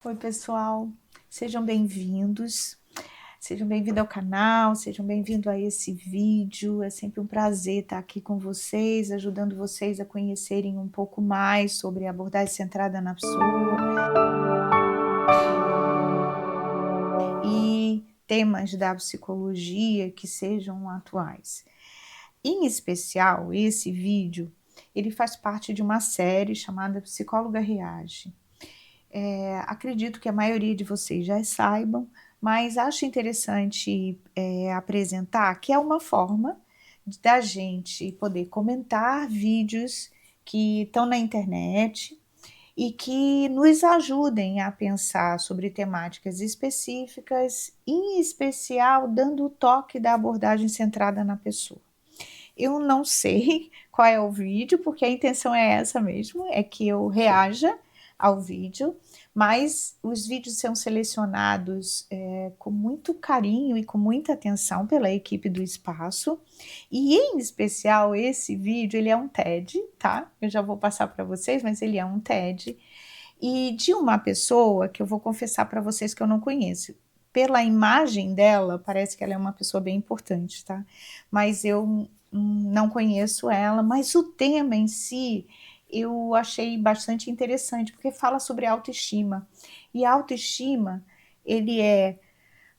Oi, pessoal, sejam bem-vindos. Sejam bem-vindos ao canal, sejam bem-vindos a esse vídeo. É sempre um prazer estar aqui com vocês, ajudando vocês a conhecerem um pouco mais sobre a abordagem centrada na pessoa e temas da psicologia que sejam atuais. Em especial, esse vídeo, ele faz parte de uma série chamada Psicóloga Reage. Acredito que a maioria de vocês já saibam, mas acho interessante apresentar que é uma forma da gente poder comentar vídeos que estão na internet e que nos ajudem a pensar sobre temáticas específicas, em especial dando o toque da abordagem centrada na pessoa. Eu não sei qual é o vídeo, porque a intenção é essa mesmo, é que eu reaja ao vídeo, mas os vídeos são selecionados com muito carinho e com muita atenção pela equipe do espaço, e em especial esse vídeo, ele é um TED, tá? Eu já vou passar para vocês, mas ele é um TED, e de uma pessoa que eu vou confessar para vocês que eu não conheço. Pela imagem dela, parece que ela é uma pessoa bem importante, tá? Mas eu não conheço ela, mas o tema em si eu achei bastante interessante, porque fala sobre autoestima. E a autoestima, ele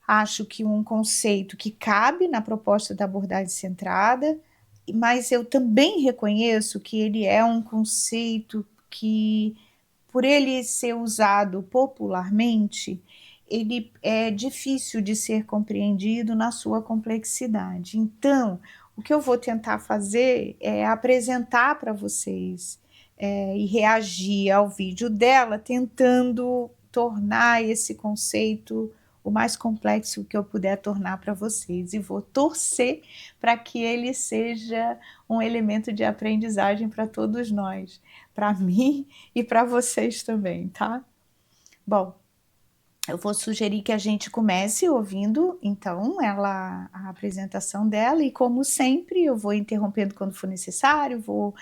acho que um conceito que cabe na proposta da abordagem centrada, mas eu também reconheço que ele é um conceito que, por ele ser usado popularmente, ele é difícil de ser compreendido na sua complexidade. Então, o que eu vou tentar fazer é apresentar para vocês e reagir ao vídeo dela, tentando tornar esse conceito o mais complexo que eu puder tornar para vocês. E vou torcer para que ele seja um elemento de aprendizagem para todos nós, para mim e para vocês também, tá? Bom, eu vou sugerir que a gente comece ouvindo, então, a apresentação dela, e como sempre, eu vou interrompendo quando for necessário, vou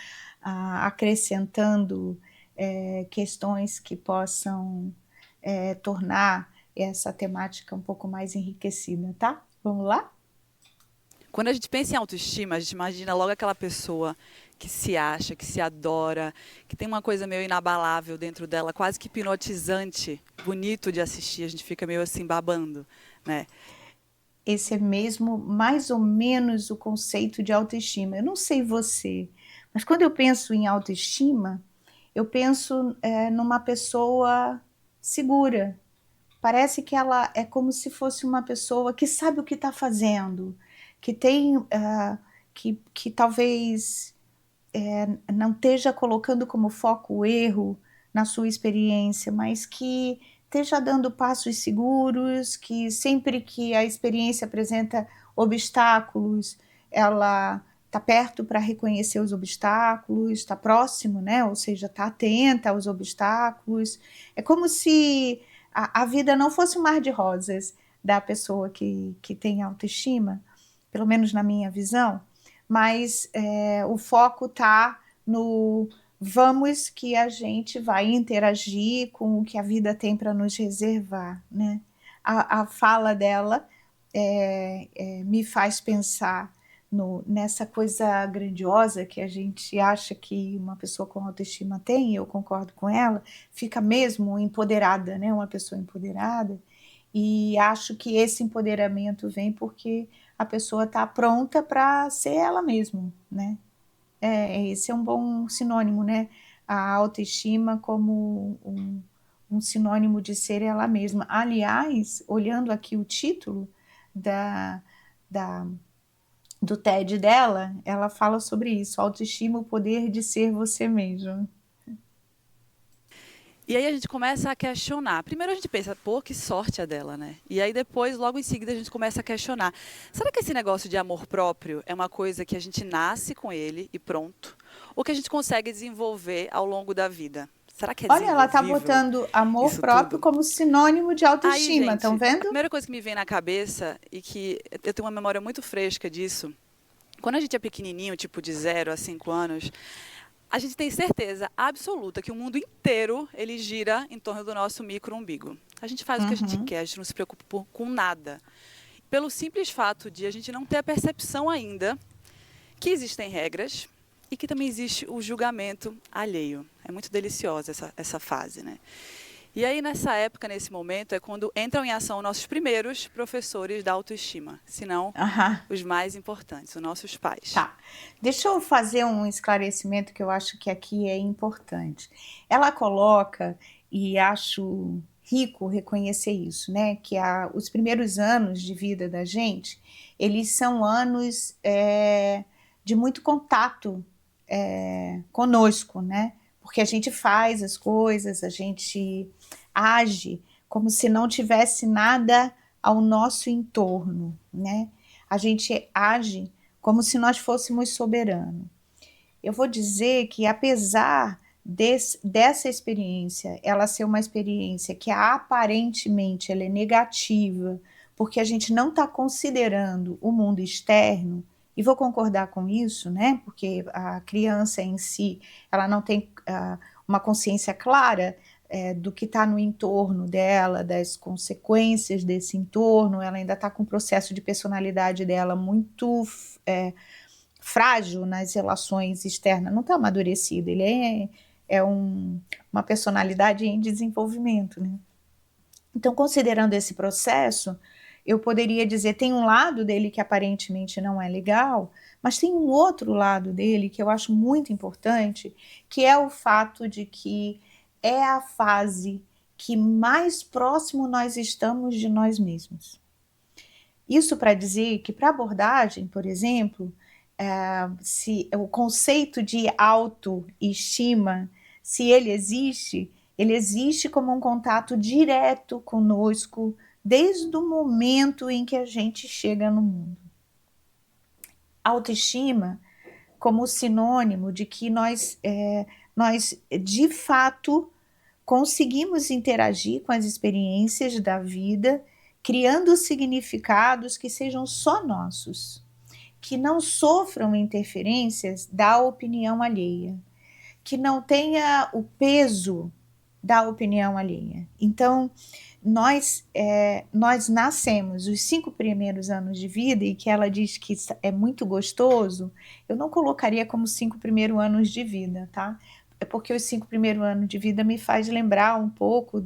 acrescentando questões que possam tornar essa temática um pouco mais enriquecida, tá? Vamos lá? Quando a gente pensa em autoestima, a gente imagina logo aquela pessoa que se acha, que se adora, que tem uma coisa meio inabalável dentro dela, quase que hipnotizante, bonito de assistir, a gente fica meio assim babando, né? Esse é mesmo mais ou menos o conceito de autoestima. Eu não sei você, mas quando eu penso em autoestima, eu penso numa pessoa segura. Parece que ela é como se fosse uma pessoa que sabe o que está fazendo, que tem, que talvez não esteja colocando como foco o erro na sua experiência, mas que esteja dando passos seguros, que sempre que a experiência apresenta obstáculos, ela está perto para reconhecer os obstáculos, está próximo, né? Ou seja, está atenta aos obstáculos. É como se a vida não fosse um mar de rosas da pessoa que tem autoestima, pelo menos na minha visão, mas o foco está no vamos que a gente vai interagir com o que a vida tem para nos reservar, né? A fala dela me faz pensar nessa coisa grandiosa que a gente acha que uma pessoa com autoestima tem, e eu concordo com ela, fica mesmo empoderada, né? Uma pessoa empoderada, e acho que esse empoderamento vem porque a pessoa está pronta para ser ela mesma, né? Esse é um bom sinônimo, né? A autoestima como um sinônimo de ser ela mesma. Aliás, olhando aqui o título da, da, do TED dela, ela fala sobre isso, autoestima, o poder de ser você mesmo. E aí a gente começa a questionar. Primeiro a gente pensa, pô, que sorte a dela, né? E aí depois, logo em seguida, a gente começa a questionar. Será que esse negócio de amor próprio é uma coisa que a gente nasce com ele e pronto? Ou que a gente consegue desenvolver ao longo da vida? Será que é Olha, ela está desenvolvível botando amor isso próprio tudo? como sinônimo de Aí, autoestima, estão gente, a vendo? primeira coisa que me vem na cabeça, e que eu tenho uma memória muito fresca disso, quando a gente é pequenininho, tipo de 0 a 5 anos, A gente tem certeza absoluta que o mundo inteiro ele gira em torno do nosso micro-umbigo. A gente faz o que a gente quer, a gente não se preocupa com nada. Pelo simples fato de a gente não ter a percepção ainda que existem regras e que também existe o julgamento alheio. É muito deliciosa essa fase, né? E aí, nessa época, nesse momento, é quando entram em ação nossos primeiros professores da autoestima, se não os mais importantes, os nossos pais. Tá. Deixa eu fazer um esclarecimento que eu acho que aqui é importante. Ela coloca, e acho rico reconhecer isso, né? Que os primeiros anos de vida da gente, eles são anos de muito contato conosco, né? Porque a gente faz as coisas, a gente age como se não tivesse nada ao nosso entorno, né? A gente age como se nós fôssemos soberanos. Eu vou dizer que, apesar dessa experiência, ela ser uma experiência que aparentemente ela é negativa, porque a gente não está considerando o mundo externo, e vou concordar com isso, né? Porque a criança em si, ela não tem uma consciência clara do que está no entorno dela, das consequências desse entorno, ela ainda está com o processo de personalidade dela muito frágil nas relações externas, não está amadurecido, ele é uma personalidade em desenvolvimento, né? Então, considerando esse processo, eu poderia dizer, tem um lado dele que aparentemente não é legal, mas tem um outro lado dele que eu acho muito importante, que é o fato de que é a fase que mais próximo nós estamos de nós mesmos. Isso para dizer que, para abordagem, por exemplo, se o conceito de autoestima, se ele existe como um contato direto conosco desde o momento em que a gente chega no mundo. Autoestima como sinônimo de que nós de fato conseguimos interagir com as experiências da vida, criando significados que sejam só nossos, que não sofram interferências da opinião alheia, que não tenha o peso da opinião alheia. Então, nós nascemos os 5 primeiros anos de vida, e que ela diz que é muito gostoso, eu não colocaria como 5 primeiros anos de vida, tá? É porque os 5 primeiros anos de vida me faz lembrar um pouco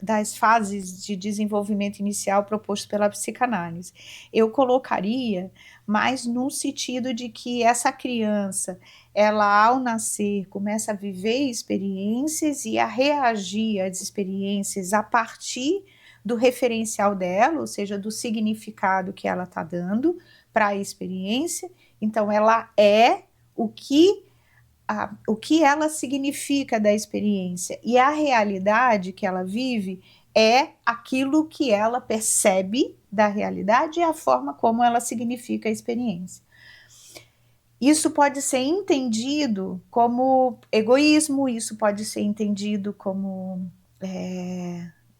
das fases de desenvolvimento inicial proposto pela psicanálise. Eu colocaria mais no sentido de que essa criança, ela ao nascer começa a viver experiências e a reagir às experiências a partir do referencial dela, ou seja, do significado que ela está dando para a experiência. Então, ela é o que ela significa da experiência, e a realidade que ela vive é aquilo que ela percebe da realidade e a forma como ela significa a experiência. Isso pode ser entendido como egoísmo, isso pode ser entendido como,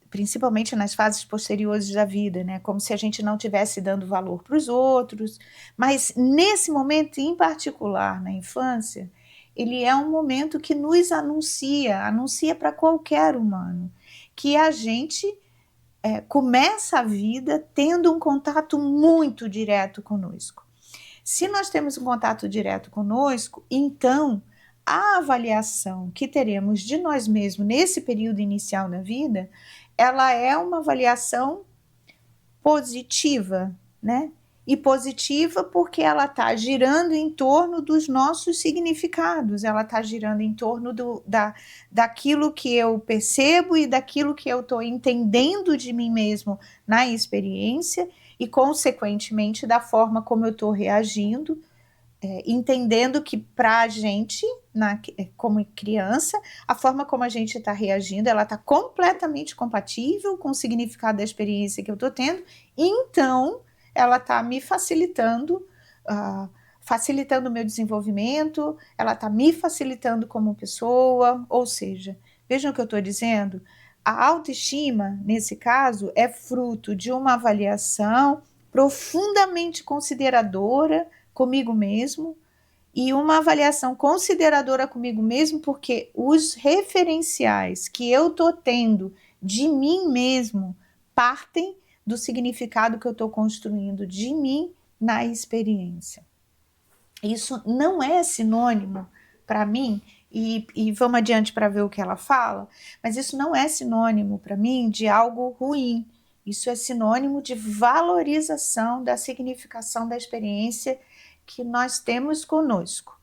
principalmente nas fases posteriores da vida, né? Como se a gente não estivesse dando valor para os outros, mas nesse momento em particular, na infância, ele é um momento que nos anuncia para qualquer humano, que a gente começa a vida tendo um contato muito direto conosco. Se nós temos um contato direto conosco, então a avaliação que teremos de nós mesmos nesse período inicial da vida, ela é uma avaliação positiva, né? E positiva porque ela está girando em torno dos nossos significados, ela está girando em torno daquilo que eu percebo e daquilo que eu estou entendendo de mim mesmo na experiência e, consequentemente, da forma como eu estou reagindo, entendendo que para a gente, como criança, a forma como a gente está reagindo, ela está completamente compatível com o significado da experiência que eu estou tendo, então ela está me facilitando o meu desenvolvimento, ela está me facilitando como pessoa, ou seja, vejam o que eu estou dizendo, a autoestima, nesse caso, é fruto de uma avaliação profundamente consideradora comigo mesmo, e uma avaliação consideradora comigo mesmo, porque os referenciais que eu estou tendo de mim mesmo partem do significado que eu estou construindo de mim na experiência. Isso não é sinônimo para mim, e vamos adiante para ver o que ela fala, mas isso não é sinônimo para mim de algo ruim. Isso é sinônimo de valorização da significação da experiência que nós temos conosco.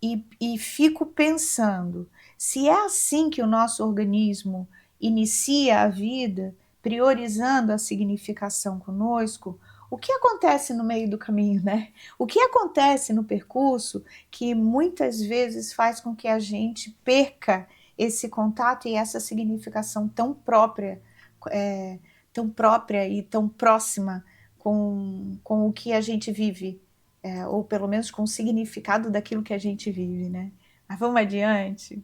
E fico pensando, se é assim que o nosso organismo inicia a vida, priorizando a significação conosco, o que acontece no meio do caminho, né? O que acontece no percurso que muitas vezes faz com que a gente perca esse contato e essa significação tão própria e tão próxima com o que a gente vive, ou pelo menos com o significado daquilo que a gente vive, né? Mas vamos adiante.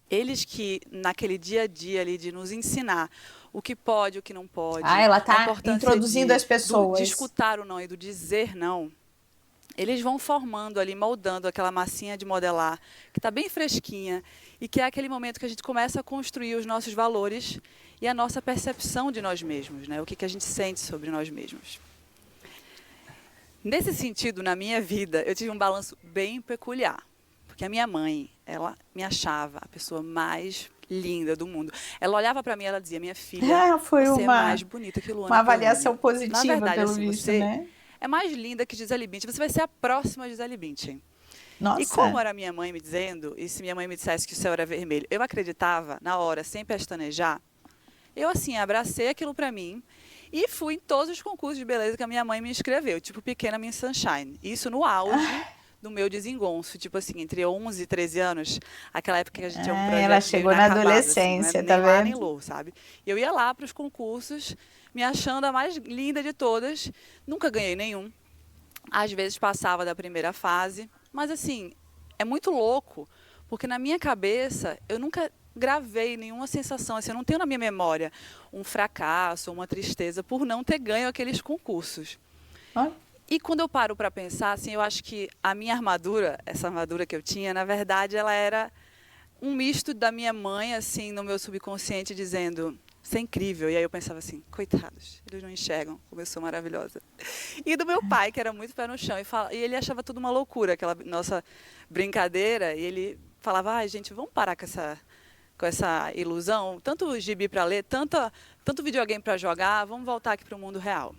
Eles que, naquele dia a dia ali, de nos ensinar o que pode, o que não pode, Ela a está importância introduzindo as de pessoas. escutar o não e do dizer não, eles vão formando ali, moldando aquela massinha de modelar, que está bem fresquinha, e que é aquele momento que a gente começa a construir os nossos valores e a nossa percepção de nós mesmos, né? O que a gente sente sobre nós mesmos. Nesse sentido, na minha vida, eu tive um balanço bem peculiar. Porque a minha mãe, ela me achava a pessoa mais linda do mundo. Ela olhava para mim e ela dizia, minha filha, Foi você é mais bonita que Luana uma avaliação Piovani. positiva, Na verdade, pelo assim, visto, você né? é mais linda que Gisele Bündchen. Você vai ser a próxima Gisele Bündchen. Nossa. E como era minha mãe me dizendo, e se minha mãe me dissesse que o céu era vermelho, eu acreditava na hora, sem pestanejar, eu assim, abracei aquilo para mim e fui em todos os concursos de beleza que a minha mãe me inscreveu, tipo Pequena Miss Sunshine. Isso no auge do meu desengonço, tipo assim, entre 11 e 13 anos, aquela época que a gente é um projeto ela chegou meio na inacabado, adolescência, assim, tá nem lá vendo? nem louco, sabe? E eu ia lá para os concursos, me achando a mais linda de todas, nunca ganhei nenhum. Às vezes passava da primeira fase, mas assim, é muito louco, porque na minha cabeça eu nunca gravei nenhuma sensação, assim, eu não tenho na minha memória um fracasso, uma tristeza por não ter ganho aqueles concursos. E quando eu paro para pensar, assim, eu acho que a minha armadura, essa armadura que eu tinha, na verdade, ela era um misto da minha mãe, assim, no meu subconsciente, dizendo, você é incrível. E aí eu pensava assim, coitados, eles não enxergam como eu sou maravilhosa. E do meu pai, que era muito pé no chão, e ele achava tudo uma loucura, aquela nossa brincadeira, e ele falava, ai, gente, vamos parar com essa ilusão, tanto gibi para ler, tanto videogame para jogar, vamos voltar aqui para o mundo real.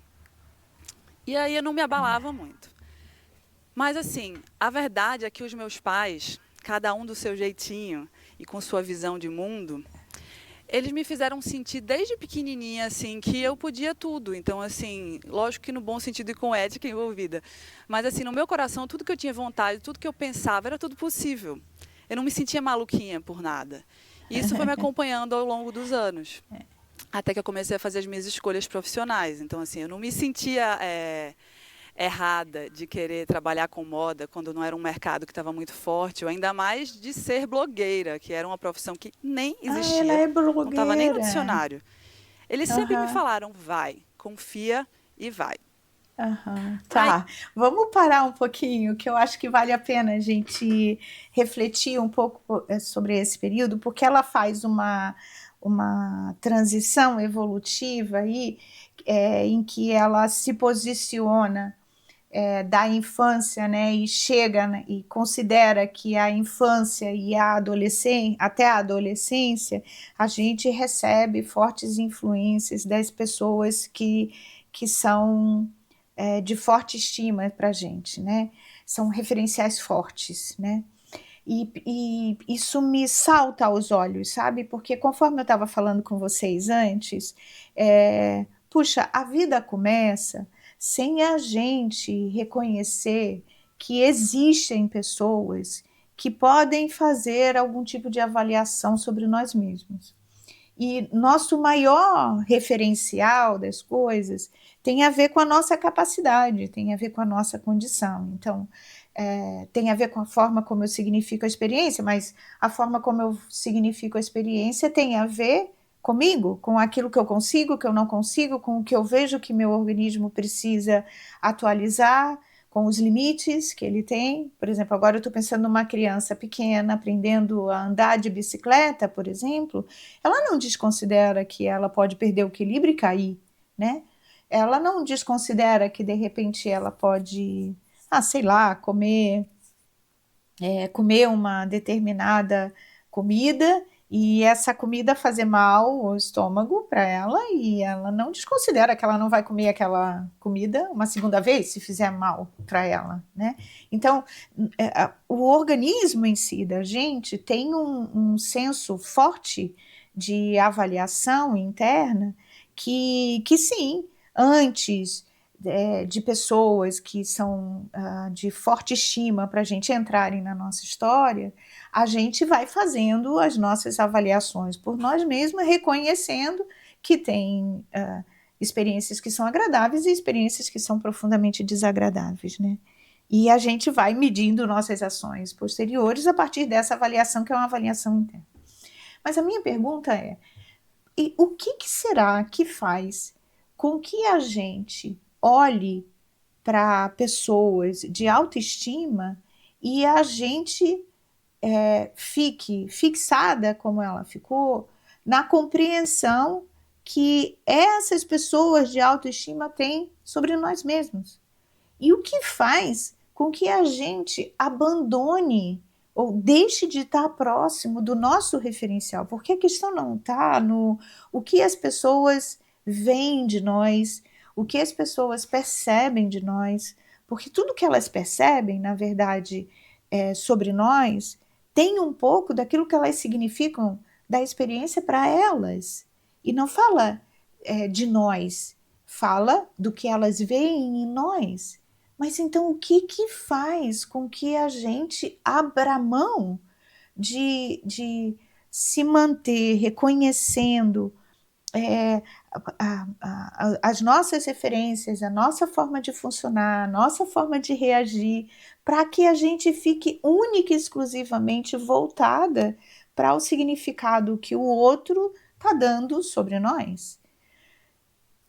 E aí eu não me abalava muito. Mas assim, a verdade é que os meus pais, cada um do seu jeitinho e com sua visão de mundo, eles me fizeram sentir desde pequenininha assim que eu podia tudo. Então assim, lógico que no bom sentido e com ética envolvida, mas assim, no meu coração, tudo que eu tinha vontade, tudo que eu pensava, era tudo possível. Eu não me sentia maluquinha por nada. E isso foi me acompanhando ao longo dos anos. Até que eu comecei a fazer as minhas escolhas profissionais. Então, assim, eu não me sentia errada de querer trabalhar com moda quando não era um mercado que estava muito forte, ou ainda mais de ser blogueira, que era uma profissão que nem existia. Ela é blogueira. Não estava nem no dicionário. Eles sempre me falaram, vai, confia e vai. Tá, vamos parar um pouquinho, que eu acho que vale a pena a gente refletir um pouco sobre esse período, porque ela faz uma transição evolutiva aí, em que ela se posiciona da infância, né, e chega, né, e considera que a infância e até a adolescência, a gente recebe fortes influências das pessoas que são de forte estima para a gente, né? São referenciais fortes, né? E isso me salta aos olhos, sabe? Porque conforme eu estava falando com vocês antes, puxa, a vida começa sem a gente reconhecer que existem pessoas que podem fazer algum tipo de avaliação sobre nós mesmos. E nosso maior referencial das coisas tem a ver com a nossa capacidade, tem a ver com a nossa condição. Então, tem a ver com a forma como eu significo a experiência, mas a forma como eu significo a experiência tem a ver comigo, com aquilo que eu consigo, que eu não consigo, com o que eu vejo que meu organismo precisa atualizar, com os limites que ele tem. Por exemplo, agora eu estou pensando numa criança pequena aprendendo a andar de bicicleta, por exemplo, ela não desconsidera que ela pode perder o equilíbrio e cair, né? Ela não desconsidera que, de repente, ela pode, sei lá, comer uma determinada comida e essa comida fazer mal ao estômago para ela, e ela não desconsidera que ela não vai comer aquela comida uma segunda vez se fizer mal para ela, né? Então, o organismo em si da gente tem um senso forte de avaliação interna que sim, antes de pessoas que são de forte estima para a gente entrarem na nossa história, a gente vai fazendo as nossas avaliações por nós mesmos, reconhecendo que tem experiências que são agradáveis e experiências que são profundamente desagradáveis, né? E a gente vai medindo nossas ações posteriores a partir dessa avaliação, que é uma avaliação interna. Mas a minha pergunta é, o que será que faz com que a gente olhe para pessoas de autoestima e a gente fique fixada, como ela ficou, na compreensão que essas pessoas de autoestima têm sobre nós mesmos? E o que faz com que a gente abandone ou deixe de estar próximo do nosso referencial? Porque a questão não está no o que as pessoas veem de nós, o que as pessoas percebem de nós, porque tudo que elas percebem, na verdade, sobre nós, tem um pouco daquilo que elas significam da experiência para elas. E não fala de nós, fala do que elas veem em nós. Mas então o que faz com que a gente abra mão de se manter reconhecendo as nossas referências, a nossa forma de funcionar, a nossa forma de reagir, para que a gente fique única e exclusivamente voltada para o significado que o outro está dando sobre nós?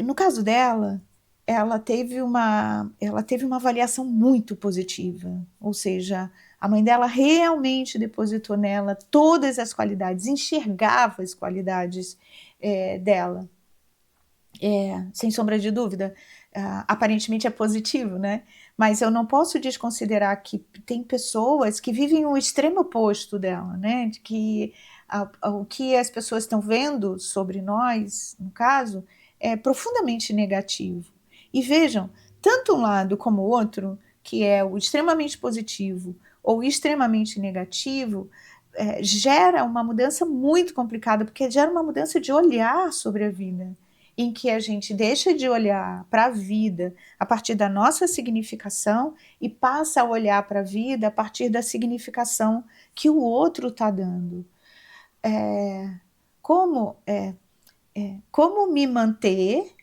No caso dela, ela teve uma avaliação muito positiva, ou seja, a mãe dela realmente depositou nela todas as qualidades, enxergava as qualidades dela. Sem sombra de dúvida, aparentemente é positivo, né? Mas eu não posso desconsiderar que tem pessoas que vivem o extremo oposto dela, né? De que o que as pessoas estão vendo sobre nós, no caso, é profundamente negativo. E vejam, tanto um lado como o outro, que é o extremamente positivo ou extremamente negativo, gera uma mudança muito complicada, porque gera uma mudança de olhar sobre a vida, em que a gente deixa de olhar para a vida a partir da nossa significação e passa a olhar para a vida a partir da significação que o outro está dando. Como me manter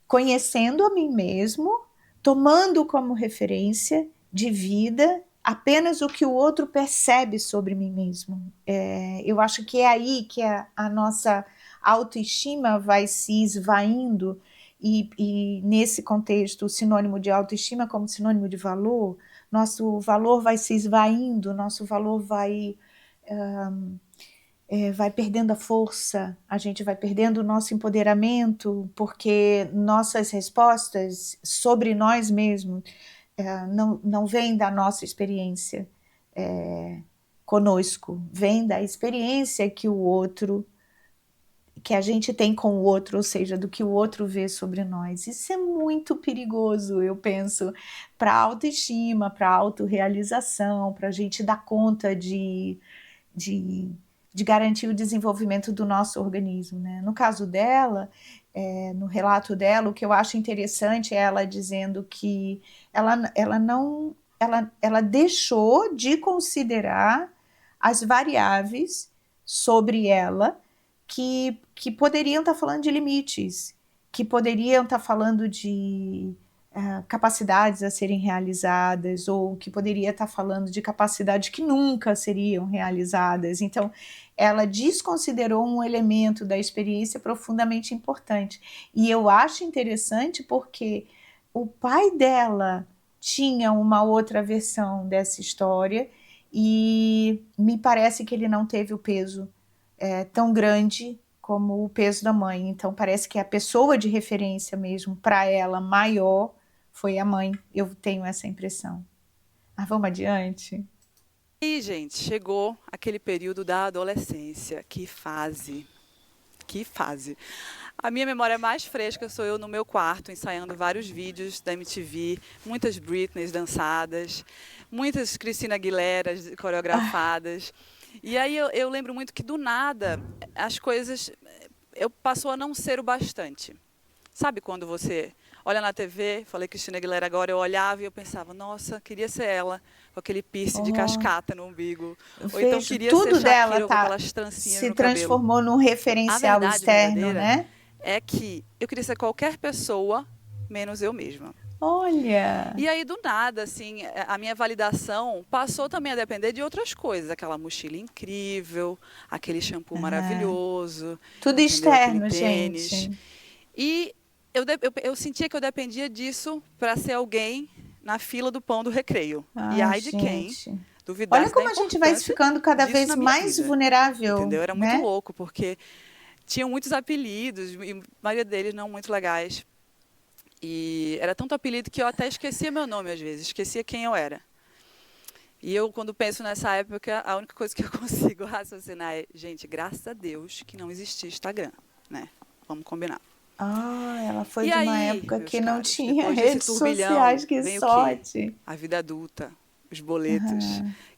conhecendo a mim mesmo, tomando como referência de vida apenas o que o outro percebe sobre mim mesmo. Eu acho que é aí que a nossa autoestima vai se esvaindo, e nesse contexto, o sinônimo de autoestima como sinônimo de valor, nosso valor vai se esvaindo, nosso valor vai perdendo a força, a gente vai perdendo o nosso empoderamento, porque nossas respostas sobre nós mesmos não vêm da nossa experiência conosco, vem da experiência que a gente tem com o outro, ou seja, do que o outro vê sobre nós. Isso é muito perigoso, eu penso, para a autoestima, para a autorrealização, para a gente dar conta de garantir o desenvolvimento do nosso organismo, né? No caso dela, no relato dela, o que eu acho interessante é ela dizendo que ela deixou de considerar as variáveis sobre ela que poderiam estar falando de limites, que poderiam estar falando de capacidades a serem realizadas, ou que poderia estar falando de capacidades que nunca seriam realizadas. Então, ela desconsiderou um elemento da experiência profundamente importante. E eu acho interessante porque o pai dela tinha uma outra versão dessa história e me parece que ele não teve o peso tão grande como o peso da mãe. Então parece que a pessoa de referência mesmo para ela maior foi a mãe. Eu tenho essa impressão. Mas vamos adiante? E, gente, chegou aquele período da adolescência. Que fase! Que fase! A minha memória mais fresca sou eu no meu quarto, ensaiando vários vídeos da MTV, muitas Britneys dançadas, muitas Christina Aguileras coreografadas. E aí eu lembro muito que, do nada, as coisas passou a não ser o bastante. Sabe quando você olha na TV, falei Christina Aguilera agora, eu olhava e eu pensava, nossa, queria ser ela, com aquele piercing de cascata no umbigo. Ou então Vejo queria tudo ser dela Shakira com aquelas trancinhas se no cabelo. transformou num A referencial verdade externo, verdadeira né? é que eu queria ser qualquer pessoa, menos eu mesma. Olha, E aí, do nada, assim, a minha validação passou também a depender de outras coisas. Aquela mochila incrível, aquele shampoo maravilhoso, tudo entendeu? Aquele externo, tênis. gente. E eu sentia que eu dependia disso para ser alguém na fila do pão do recreio. E Ai, ai de quem gente. Olha duvidasse da como a gente vai importância ficando cada disso vez na minha mais vida. vulnerável, Entendeu? Era muito né? louco, porque tinham muitos apelidos, e a maioria deles não muito legais. E era tanto apelido que eu até esquecia meu nome às vezes, esquecia quem eu era. E eu, quando penso nessa época, a única coisa que eu consigo raciocinar é, gente, graças a Deus que não existia Instagram, né? Vamos combinar. Ah, ela foi E de uma aí, época meus que não caros, tinha depois desse redes sociais, turbilhão, que vem o quê? sorte. A vida adulta, os boletos,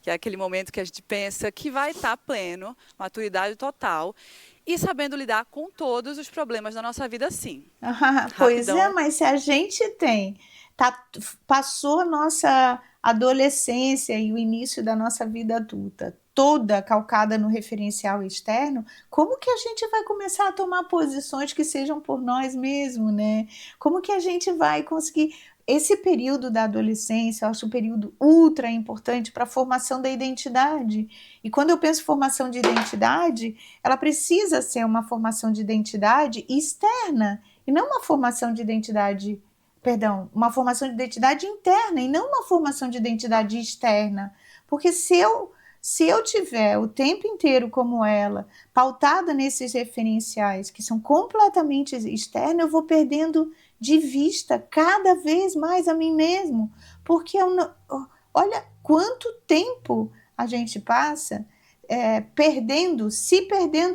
que é aquele momento que a gente pensa que vai estar pleno, maturidade total, e sabendo lidar com todos os problemas da nossa vida, sim. Pois é, Rapidão. mas se a gente passou a nossa adolescência e o início da nossa vida adulta toda calcada no referencial externo, como que a gente vai começar a tomar posições que sejam por nós mesmos, né? Como que a gente vai conseguir. Esse período da adolescência, eu acho um período ultra importante para a formação da identidade. E quando eu penso em formação de identidade, ela precisa ser uma formação de identidade externa e não uma formação de identidade, perdão, uma formação de identidade interna e não uma formação de identidade externa. Porque se eu tiver o tempo inteiro como ela, pautada nesses referenciais que são completamente externos, eu vou perdendo de vista cada vez mais a mim mesmo. Porque olha quanto tempo a gente passa se perdendo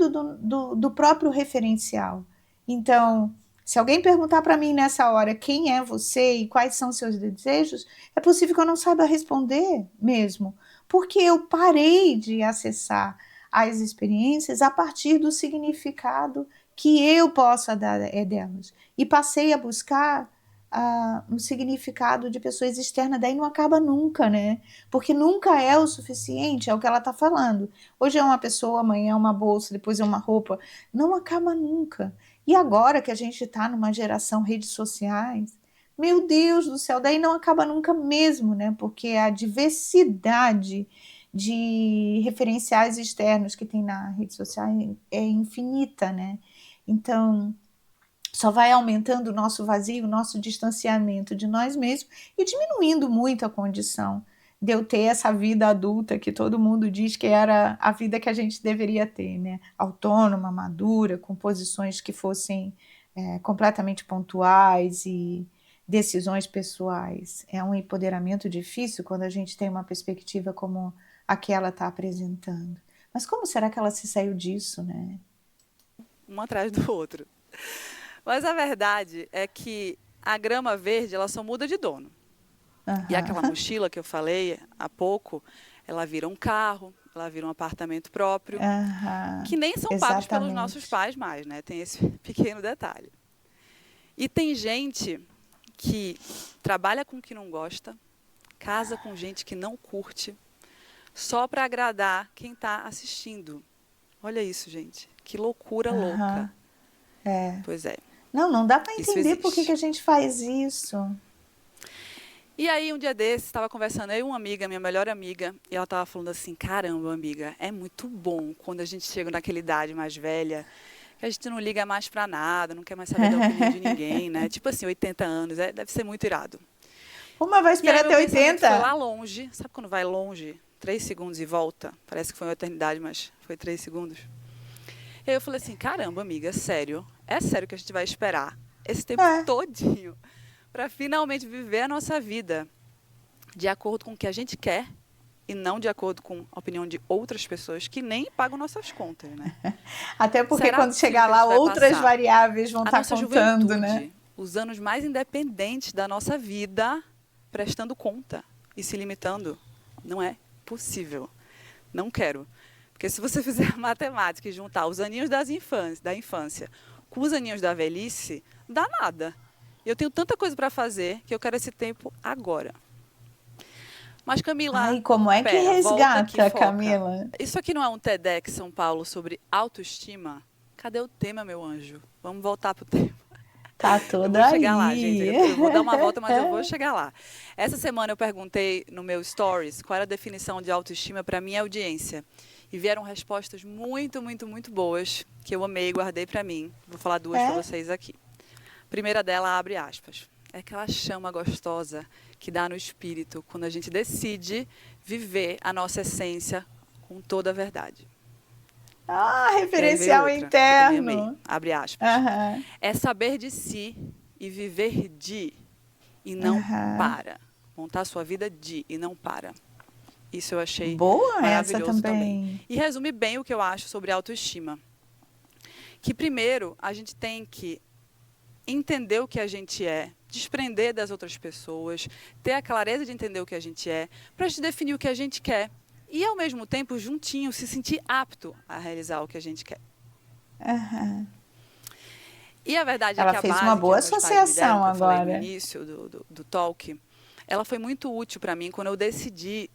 do próprio referencial. Então, se alguém perguntar para mim nessa hora quem é você e quais são seus desejos, é possível que eu não saiba responder mesmo, porque eu parei de acessar as experiências a partir do significado que eu possa dar delas. E passei a buscar um significado de pessoas externas, daí não acaba nunca, né? Porque nunca é o suficiente, é o que ela está falando. Hoje é uma pessoa, amanhã é uma bolsa, depois é uma roupa. Não acaba nunca. E agora que a gente está numa geração redes sociais, meu Deus do céu, daí não acaba nunca mesmo, né? Porque a diversidade de referenciais externos que tem na rede social é infinita, né? Então, só vai aumentando o nosso vazio, o nosso distanciamento de nós mesmos e diminuindo muito a condição de eu ter essa vida adulta que todo mundo diz que era a vida que a gente deveria ter, né? Autônoma, madura, com posições que fossem completamente pontuais e decisões pessoais. É um empoderamento difícil quando a gente tem uma perspectiva como a que ela está apresentando. Mas como será que ela se saiu disso, né? Um atrás do outro. Mas a verdade é que a grama verde, ela só muda de dono. E aquela mochila que eu falei há pouco, ela vira um carro, ela vira um apartamento próprio, que nem são pagos pelos nossos Exatamente. pais mais, né? Tem esse pequeno detalhe. E tem gente que trabalha com o que não gosta, casa com gente que não curte, só para agradar quem está assistindo. Olha isso, gente. Que loucura louca. Pois é. Não dá para Isso entender por que existe. a gente faz isso. E aí, um dia desses, estava conversando eu e uma amiga, minha melhor amiga, e ela estava falando assim, caramba, amiga, é muito bom quando a gente chega naquela idade mais velha, que a gente não liga mais para nada, não quer mais saber da opinião de ninguém, né? Tipo assim, 80 anos, deve ser muito irado. Uma vai E aí esperar meu até pensamento foi 80. lá longe. Sabe quando vai longe? 3 segundos e volta. Parece que foi uma eternidade, mas foi 3 segundos. E aí eu falei assim, caramba, amiga, sério? É sério que a gente vai esperar esse tempo É. todinho para finalmente viver a nossa vida de acordo com o que a gente quer e não de acordo com a opinião de outras pessoas que nem pagam nossas contas, né? Até porque Será quando possível chegar que a lá, gente vai outras passar variáveis vão a estar nossa contando, né? juventude, os anos mais independentes da nossa vida, prestando conta e se limitando? Não é possível. Não quero. Porque se você fizer matemática e juntar os aninhos da infância com os aninhos da velhice, dá nada. Eu tenho tanta coisa para fazer que eu quero esse tempo agora. Mas Camila, Ai, como é que pera, volta aqui, resgata, foca. Camila? Isso aqui não é um TEDx São Paulo sobre autoestima? Cadê o tema, meu anjo? Vamos voltar pro tema. Tá Eu toda vou chegar lá, gente. aí. Eu vou dar uma volta, mas eu vou chegar lá. Essa semana eu perguntei no meu stories qual era a definição de autoestima para minha audiência. E vieram respostas muito, muito, muito boas, que eu amei e guardei para mim. Vou falar duas para É? vocês aqui. A primeira dela, abre aspas. É aquela chama gostosa que dá no espírito quando a gente decide viver a nossa essência com toda a verdade. Ah, E aí veio referencial outra, que eu também amei. interno. Abre aspas. Aham, É saber de si e viver de e não aham. para. Montar sua vida de e não para. Isso eu achei Boa essa maravilhoso também. também. E resume bem o que eu acho sobre autoestima. Que primeiro a gente tem que entender o que a gente é, desprender das outras pessoas, ter a clareza de entender o que a gente é, para a gente definir o que a gente quer. E ao mesmo tempo, juntinho, se sentir apto a realizar o que a gente quer. Aham. E a verdade é Ela que a fez uma base que boa os meus pais me deram, associação que eu falei no agora. início do talk, ela foi muito útil para mim quando eu decidi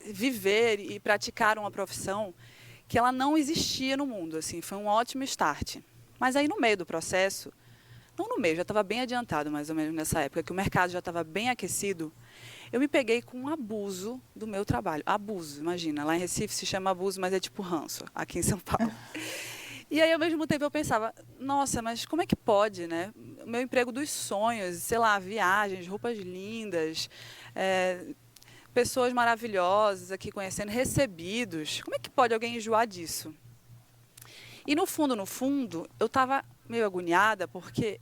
viver e praticar uma profissão que ela não existia no mundo. Assim, foi um ótimo start. Mas aí no meio do processo, não no meio, já estava bem adiantado mais ou menos nessa época, que o mercado já estava bem aquecido, eu me peguei com um abuso do meu trabalho. Abuso, imagina. Lá em Recife se chama abuso, mas é tipo ranço, aqui em São Paulo. E aí, ao mesmo tempo, eu pensava, nossa, mas como é que pode, né? O meu emprego dos sonhos, sei lá, viagens, roupas lindas, pessoas maravilhosas aqui conhecendo, recebidos. Como é que pode alguém enjoar disso? E no fundo, eu estava meio agoniada, porque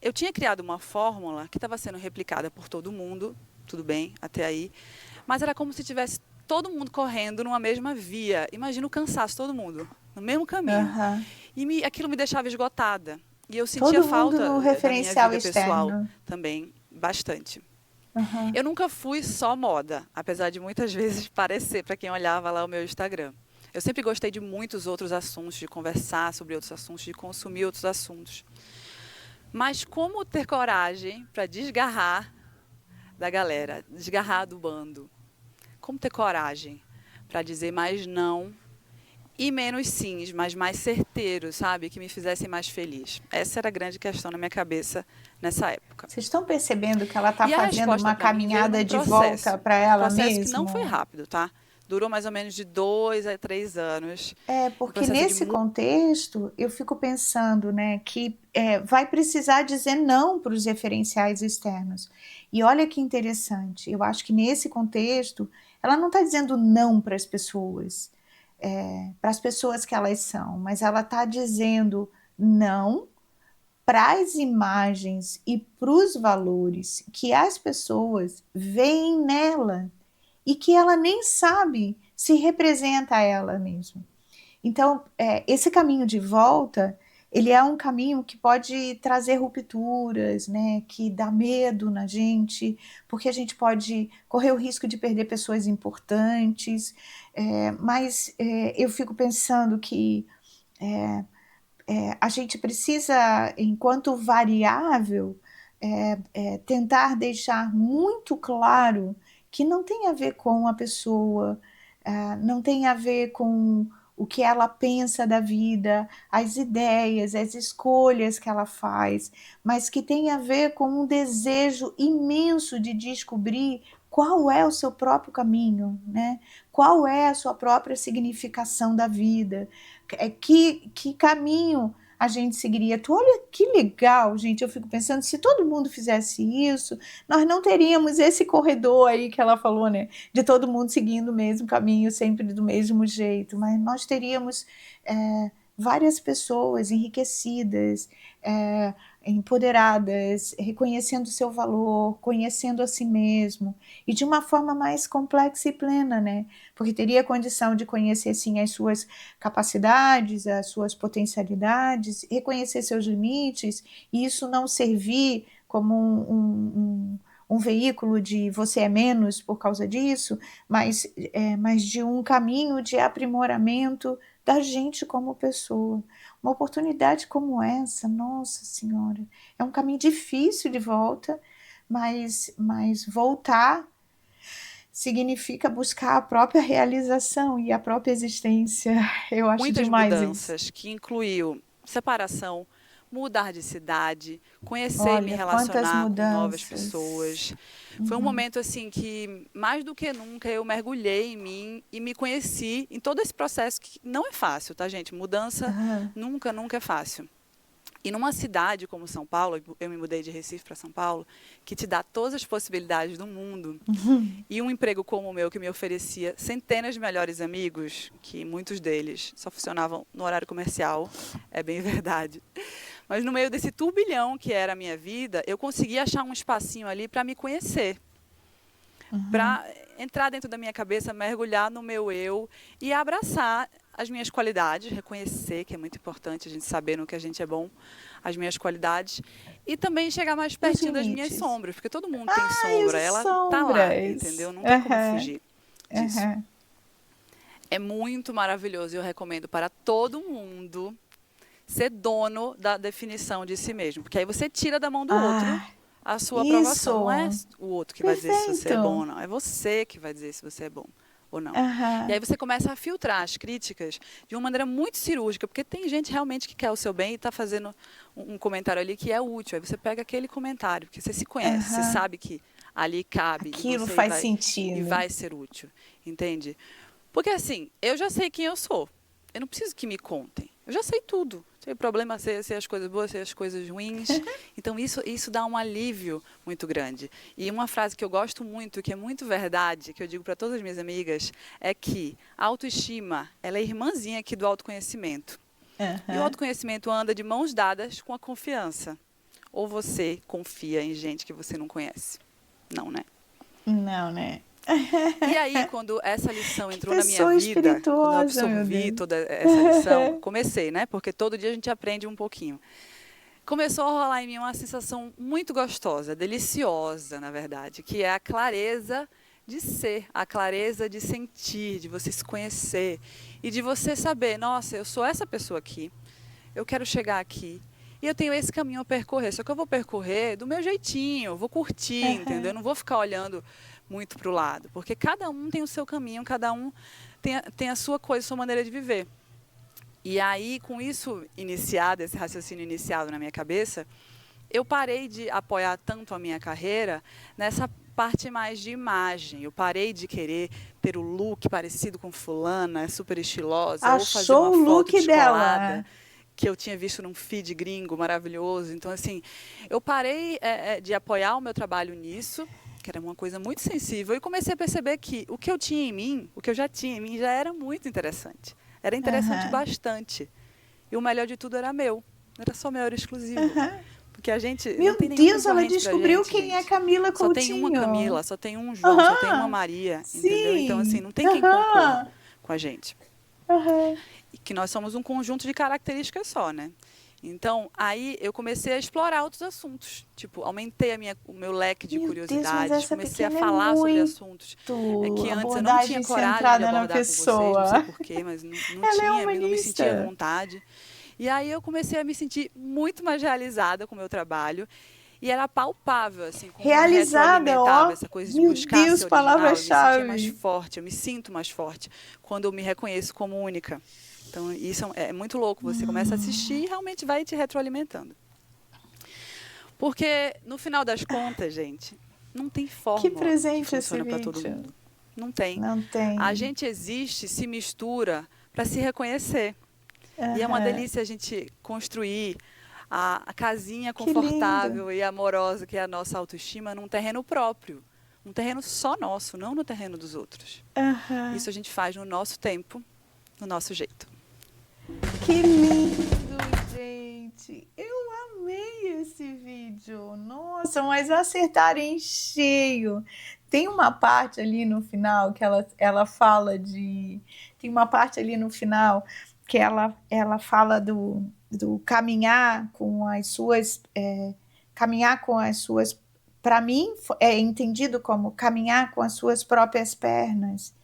eu tinha criado uma fórmula que estava sendo replicada por todo mundo, tudo bem, até aí, mas era como se tivesse todo mundo correndo numa mesma via. Imagina o cansaço, todo mundo, no mesmo caminho. Aham. E aquilo me deixava esgotada. E eu sentia Todo mundo no falta da minha referencial vida pessoal externo. também, bastante. Aham. Eu nunca fui só moda, apesar de muitas vezes parecer para quem olhava lá o meu Instagram. Eu sempre gostei de muitos outros assuntos, de conversar sobre outros assuntos, de consumir outros assuntos. Mas como ter coragem para desgarrar da galera, desgarrar do bando? Como ter coragem para dizer mais não e menos sims, mas mais certeiros, sabe? Que me fizessem mais feliz. Essa era a grande questão na minha cabeça nessa época. Vocês estão percebendo que ela está E a fazendo resposta uma para mim veio caminhada num de volta processo. para Um ela processo que não foi mesmo? rápido, tá? Durou mais ou menos de 2 a 3 anos. É, Um porque processo de nesse contexto eu fico pensando, né, que vai precisar dizer não para os referenciais externos. E olha que interessante, eu acho que nesse contexto ela não está dizendo não para as pessoas que elas são, mas ela está dizendo não para as imagens e para os valores que as pessoas veem nela e que ela nem sabe se representa a ela mesma. Então, esse caminho de volta, ele é um caminho que pode trazer rupturas, né, que dá medo na gente, porque a gente pode correr o risco de perder pessoas importantes, mas eu fico pensando que a gente precisa, enquanto variável, tentar deixar muito claro que não tem a ver com a pessoa, não tem a ver com o que ela pensa da vida, as ideias, as escolhas que ela faz, mas que tem a ver com um desejo imenso de descobrir qual é o seu próprio caminho, né? Qual é a sua própria significação da vida, que caminho a gente seguiria. Olha que legal, gente. Eu fico pensando, se todo mundo fizesse isso, nós não teríamos esse corredor aí que ela falou, né? De todo mundo seguindo o mesmo caminho, sempre do mesmo jeito. Mas nós teríamos várias pessoas enriquecidas, empoderadas, reconhecendo o seu valor, conhecendo a si mesmo, e de uma forma mais complexa e plena, né? Porque teria condição de conhecer, sim, as suas capacidades, as suas potencialidades, reconhecer seus limites, e isso não servir como um veículo de você é menos por causa disso, mas de um caminho de aprimoramento da gente como pessoa. Uma oportunidade como essa, nossa senhora, é um caminho difícil de volta, mas voltar significa buscar a própria realização e a própria existência. Eu acho Muitas demais isso. mudanças, que incluiu separação, mudar de cidade, conhecer e me Olha, quantas relacionar com novas mudanças. pessoas. Foi um momento assim que, mais do que nunca, eu mergulhei em mim e me conheci em todo esse processo que não é fácil, tá, gente? Mudança Aham. nunca, nunca é fácil. E numa cidade como São Paulo, eu me mudei de Recife para São Paulo, que te dá todas as possibilidades do mundo, e um emprego como o meu, que me oferecia centenas de melhores amigos, que muitos deles só funcionavam no horário comercial, é bem verdade. Mas no meio desse turbilhão que era a minha vida, eu consegui achar um espacinho ali para me conhecer, para entrar dentro da minha cabeça, mergulhar no meu eu e abraçar as minhas qualidades, reconhecer, que é muito importante a gente saber no que a gente é bom, as minhas qualidades, e também chegar mais Os pertinho das minhas limites. sombras, porque todo mundo tem Ai, sombra, as ela tá lá, sombras. entendeu? Não tem como fugir disso. Aham. É muito maravilhoso e eu recomendo para todo mundo ser dono da definição de si mesmo, porque aí você tira da mão do outro Ah, a sua aprovação. Não é isso. o outro que vai dizer se você é bom ou Perfeito. não, é você que vai dizer se você é bom ou não. E aí Aham. você começa a filtrar as críticas de uma maneira muito cirúrgica, porque tem gente realmente que quer o seu bem e está fazendo um comentário ali que é útil. Aí você pega aquele comentário, porque você se conhece, você Aham. sabe que ali cabe e Aquilo você faz e sentido. vai ser útil, entende? Porque assim, eu já sei quem eu sou. Eu não preciso que me contem. Eu já sei tudo. Sei o problema, sei as coisas boas, sei as coisas ruins. Então, isso dá um alívio muito grande. E uma frase que eu gosto muito, que é muito verdade, que eu digo para todas as minhas amigas, é que a autoestima, ela é irmãzinha aqui do autoconhecimento. E o Aham. autoconhecimento anda de mãos dadas com a confiança. Ou você confia em gente que você não conhece? Não, né? Não, né? E aí, quando essa lição Que entrou na minha pessoa vida, quando eu espirituosa, meu absorvi Deus. toda essa lição, comecei, né? Porque todo dia a gente aprende um pouquinho. Começou a rolar em mim uma sensação muito gostosa, deliciosa, na verdade, que é a clareza de ser, a clareza de sentir, de você se conhecer e de você saber, nossa, eu sou essa pessoa aqui, eu quero chegar aqui. E eu tenho esse caminho a percorrer, só que eu vou percorrer do meu jeitinho, eu vou curtir, entendeu? Eu Aham. não vou ficar olhando muito para o lado, porque cada um tem o seu caminho, cada um tem a sua coisa, a sua maneira de viver. E aí, com isso iniciado, esse raciocínio iniciado na minha cabeça, eu parei de apoiar tanto a minha carreira nessa parte mais de imagem. Eu parei de querer ter o look parecido com fulana, super estilosa, ou fazer Achou uma o foto look descolada dela. que eu tinha visto num feed gringo maravilhoso. Então, assim, eu parei de apoiar o meu trabalho nisso, que era uma coisa muito sensível, e comecei a perceber que o que eu tinha em mim, o que eu já tinha em mim, já era muito interessante. Era interessante Aham. bastante. E o melhor de tudo era meu. Não era só meu, era exclusivo. Aham. Porque a gente não Meu tem nenhum Deus, ela concorrente pra descobriu gente, quem é gente. Camila Só tem uma Coutinho. Camila, só tem um João, só tem uma Aham. Maria, entendeu? Então, assim, Sim. não tem quem concorra Aham. com a gente. Aham. E que nós somos um conjunto de características só, né? Então, aí eu comecei a explorar outros assuntos. Tipo, aumentei o meu leque de Meu Deus, mas curiosidades, essa comecei a pequena é falar sobre assuntos muito que antes eu não tinha abordagem coragem de centrada na abordar com vocês, não sei pessoa. porquê, mas não Ela é tinha, não me sentia humanista. vontade. E aí eu comecei a me sentir muito mais realizada com o meu trabalho. E era palpável, assim, como me Realizada, retroalimentava ó. essa coisa de Meu buscar Deus, ser original. Eu me sentia mais palavra-chave. forte, eu me sinto mais forte quando eu me reconheço como única. Então, isso é muito louco. Você começa a assistir e realmente vai te retroalimentando. Porque, no final das contas, gente, não tem Que fórmula que presente esse funciona para todo vídeo. mundo. Não tem. Não A tem. gente existe, se mistura para se reconhecer. E é uma Aham. delícia a gente construir a casinha Que lindo. confortável e amorosa que é a nossa autoestima num terreno próprio. Um terreno só nosso, não no terreno dos outros. Aham. Isso a gente faz no nosso tempo, no nosso jeito. Que lindo, gente. Eu amei esse vídeo. Nossa, mas acertaram em cheio. Tem uma parte ali no final que ela fala de. Tem uma parte ali no final que ela fala do caminhar com as suas. Caminhar com as suas. Para mim, é entendido como caminhar com as suas próprias pernas.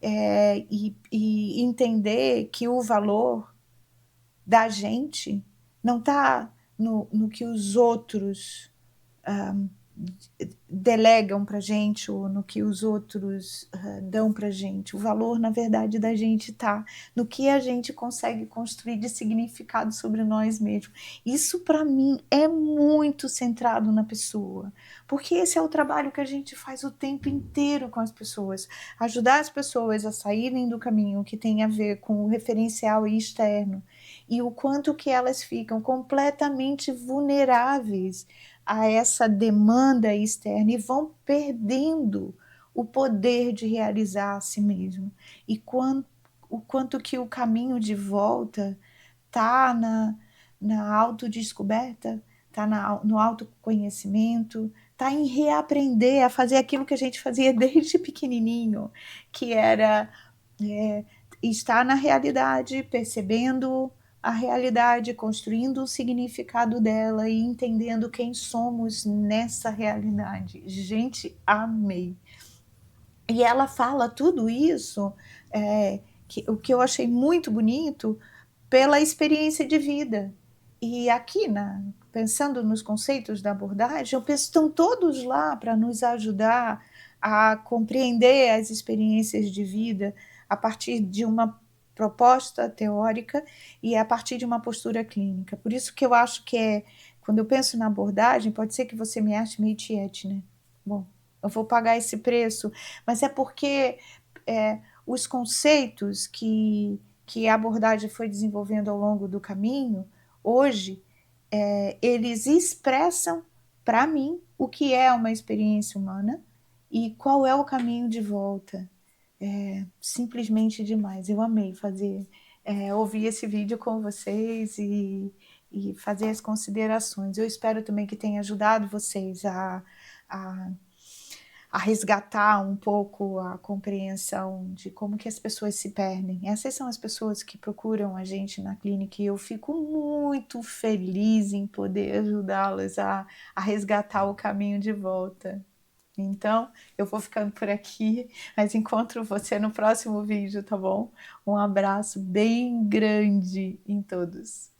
E entender que o valor da gente não está no que os outros delegam para gente ou no que os outros dão para gente. O valor, na verdade, da gente está no que a gente consegue construir de significado sobre nós mesmos. Isso, para mim, é muito centrado na pessoa, porque esse é o trabalho que a gente faz o tempo inteiro com as pessoas. Ajudar as pessoas a saírem do caminho que tem a ver com o referencial externo e o quanto que elas ficam completamente vulneráveis a essa demanda externa e vão perdendo o poder de realizar a si mesmo. E o quanto que o caminho de volta está na autodescoberta, está no autoconhecimento, está em reaprender a fazer aquilo que a gente fazia desde pequenininho, que era estar na realidade, percebendo a realidade, construindo o significado dela e entendendo quem somos nessa realidade. Gente, amei. E ela fala tudo isso, o que eu achei muito bonito, pela experiência de vida. E aqui, pensando nos conceitos da abordagem, eu penso que estão todos lá para nos ajudar a compreender as experiências de vida a partir de uma proposta teórica e a partir de uma postura clínica. Por isso que eu acho que quando eu penso na abordagem, pode ser que você me ache meio tiete, né? Bom, eu vou pagar esse preço, mas é porque os conceitos que a abordagem foi desenvolvendo ao longo do caminho, hoje, eles expressam para mim o que é uma experiência humana e qual é o caminho de volta. Simplesmente demais. Eu amei ouvir esse vídeo com vocês e fazer as considerações. Eu espero também que tenha ajudado vocês a resgatar um pouco a compreensão de como que as pessoas se perdem. Essas são as pessoas que procuram a gente na clínica e eu fico muito feliz em poder ajudá-las a resgatar o caminho de volta. Então, eu vou ficando por aqui, mas encontro você no próximo vídeo, tá bom? Um abraço bem grande em todos.